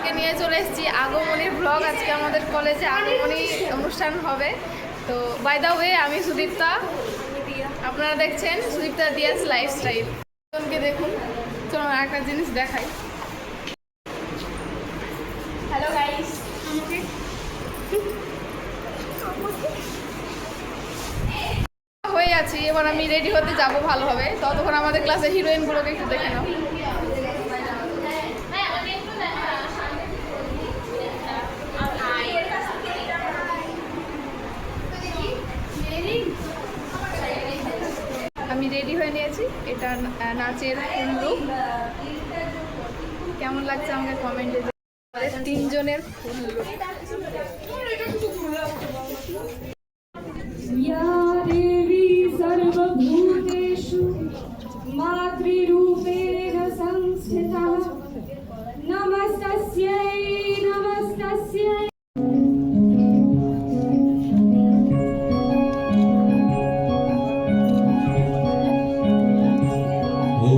আজকে নিয়ে চলে এসেছি আগমনীর ব্লগ। আজকে আমাদের কলেজে আগমনী অনুষ্ঠান হবে। তো বাই দ্য ওয়ে আমি সুদীপ্তা, আপনারা দেখছেন সুদীপ্তা দিয়াস লাইফস্টাইল। দেখুন, চলো একটা জিনিস দেখাই। হ্যালো গাইস, হয়ে আছি। এবার আমি রেডি হতে যাব ভালোভাবে। ততক্ষণ আমাদের ক্লাসের হিরোইনগুলোকে একটু দেখে নাও। আমি রেডি হয়ে নিয়েছি। এটা নাচের ফুল লুক। কেমন লাগছে আমাকে কমেন্টে তিনজনের ফুল লুক। सर्वभूतेषु मातृरूपेण संस्थिता नमस्तस्यै नमस्तस्यै। ॐ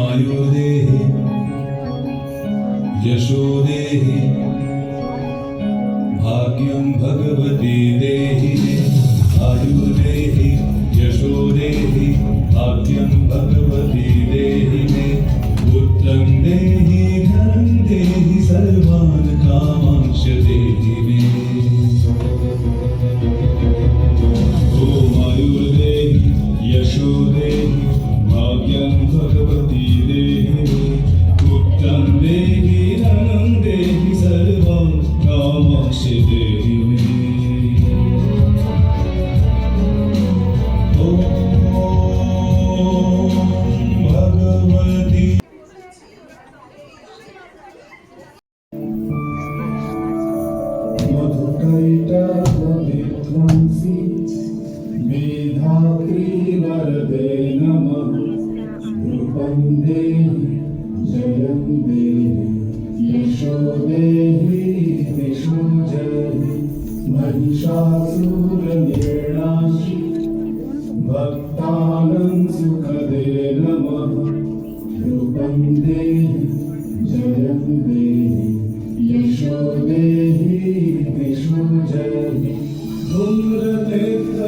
आयुर्देहि यशोदेहि भाग्यं भगवती देहि। आयुर्देहि यशोदेहि भाग्यं भगवती देहि मे। पुत्रं देहि धनं देहि सर्वान् कामांश देहि मे। ॐ आयुर्देहि यशोदेहि भाग्यं भगवती देहि मे। पुत्रं देहि धनं देहि सर्वान् कामांश देहि मे। मधुकैटभविध्वंसी मेधात्रीवरदे नमः। रूपं देहि जयं देहि यशो देहि दिशो जयि। महिषासुरनिर्णाशि भक्तानां सुखदे नमः। रूपं देहि जयं देहि यशो देहि दिशो जयि। धूम्रनेत्र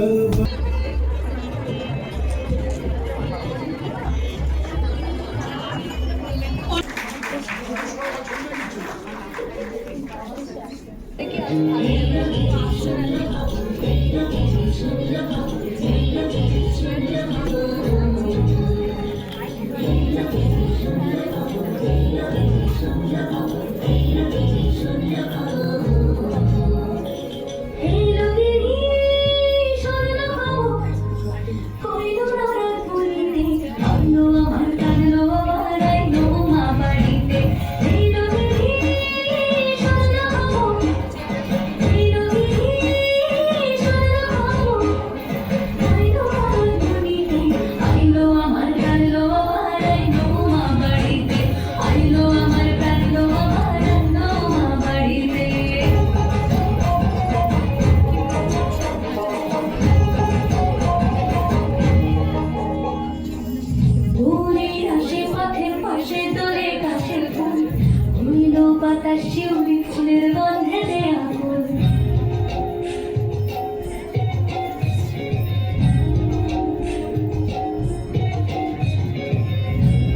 শিউলি ফুলের গন্ধে দেয়া ফুল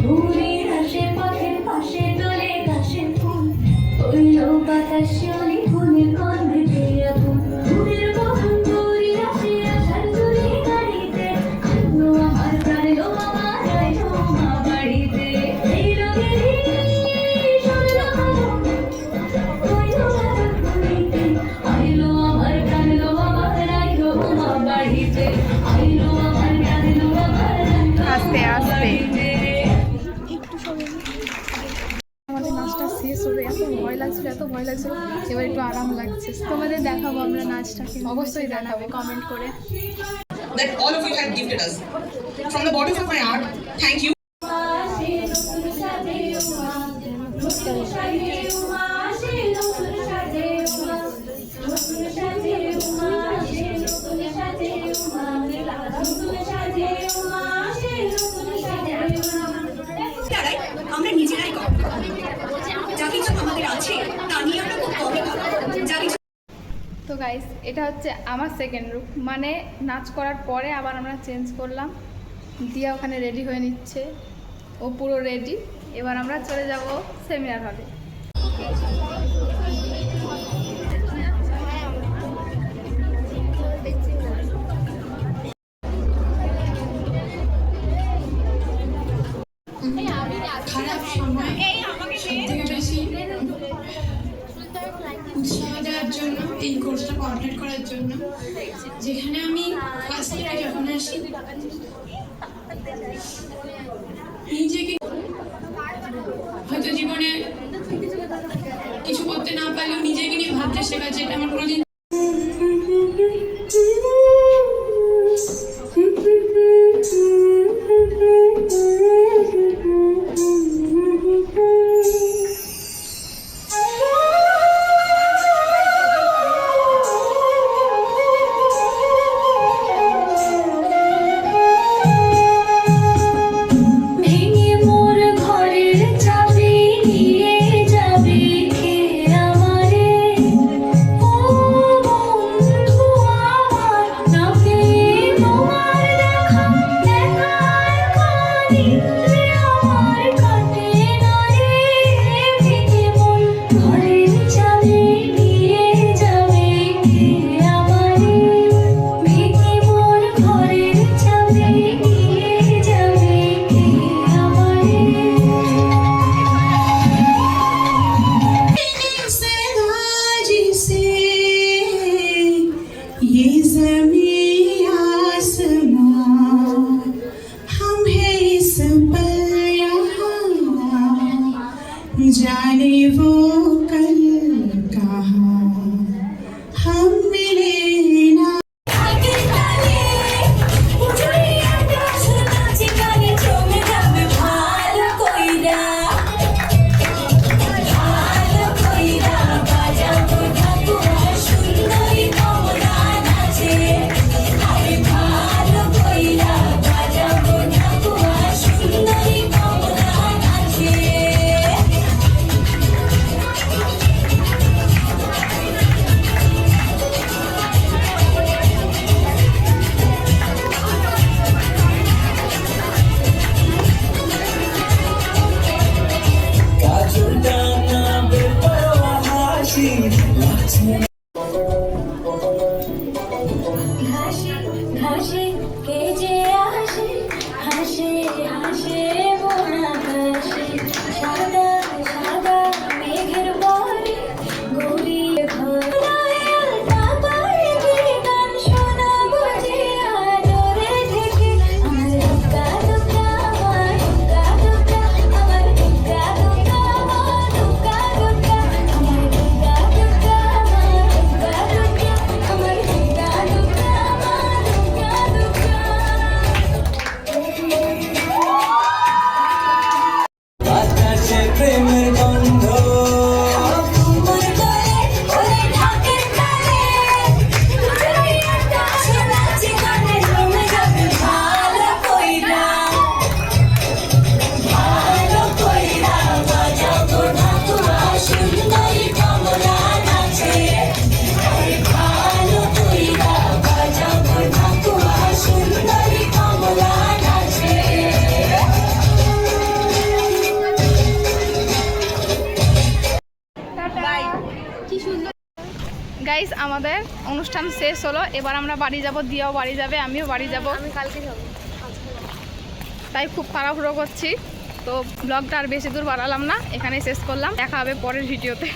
ঘুরির আশেপাশের পাশে দোলে গাছের ফুল হইল বাতাস শিউলি ফুলের গন্ধে দেয়া ফুল। ফুলের বহন করি আসে আসার চলে গাড়িতে আলো আমার প্রাণ লো আমার আইলো মা বাড়িতে। এই রঙেরই আস্তে আস্তে আমাদের নাচটা শেষ হবে। এত ভয় লাগছিল, এত ভয় লাগছিল, এবার একটু আরাম লাগছে। তোমাদের দেখাবো আমরা নাচটাকে, অবশ্যই জানাবে কমেন্ট করে। That all of you have gifted us. From the bottom of my heart, thank you. আমরা নিজেরাই যা কিছু আমাদের আছে গাইস এটা হচ্ছে আমার সেকেন্ড লুক, মানে নাচ করার পরে আবার আমরা চেঞ্জ করলাম। দিয়া ওখানে রেডি হয়ে নিচ্ছে, ও পুরো রেডি। এবার আমরা চলে যাব সেমিনার হলে। খারাপ সময় সবথেকে বেশি উৎসাহ দেওয়ার জন্য এই কোর্সটা কমপ্লিট করার জন্য, যেখানে আমি ফার্স্ট ইয়ারে যখন আসি নিজেকে হয়তো জীবনে কিছু করতে না পারলেও নিজেকে নিয়ে ভাবতে শেখা, যেটা আমার কোনোদিন ভেঙে মোর ঘরের চাবি নিয়ে যাবে কে আমারে? ও বন্ধু আমার, না পেয়ে তোমার দেখা, দেখার কালিতে আমার কাটে না রে। ভেঙে মোর ঘরের চাবি নিয়ে যাবে কে আমারে? ভেঙে মোর ঘরের চাবি নিয়ে যাবে কে আমারে? से ये ज़मीं आसमां हम है इस पल यहाँ, जाने वो कल कहाँ हम मिले ना। আগে কালে উজুরি আকাশ নাচে গানে জমে যাবে ভালো কইরা, ভালো কইরা বাজাবো ঠাকুরা সুন্দরী কমলা নাচে। আরে ভালো কইরা বাজাবো ঠাকুরা সুন্দরী কমলা নাচে। ঘাসে ঘাসে কে যে আসে, হাসে হাসে মন আকাশে। সাদা সাদা মেঘের পরে গড়িয়ে ঘর বাবার গান শোনাবো যে আদরে থেকে। আমার দুকা দুকা, আমার দুকা দুকা, আমার দুকা দুকা, আমার দুকা দুকা, আমার দুকা দুকা, আমার দুকা দুকা, আমার দুকা দুকা, আমার দুকা দুকা। বাতাসে প্রেমের গন্ধ, তোমার গলে ওরে ঢাকের তালে, উজুরি আকাশ নাচে গানে জমে যাবে ভালো কইরা, ভালো কইরা বাজাবো ঠাকুরা সুন্দরী কমলা নাচে। আরে ভালো কইরা বাজাবো ঠাকুরা সুন্দরী কমলা নাচে। গাইস আমাদের অনুষ্ঠান শেষ হলো, এবার আমরা বাড়ি যাব, দিয়াও বাড়ি যাবে, আমিও বাড়ি যাব। আমি কালকে যাব, তাই খুব তাড়াহুড়ো করছি। তো ব্লগটা আর বেশি দূর বাড়ালাম না, এখানেই শেষ করলাম। দেখা হবে পরের ভিডিওতে।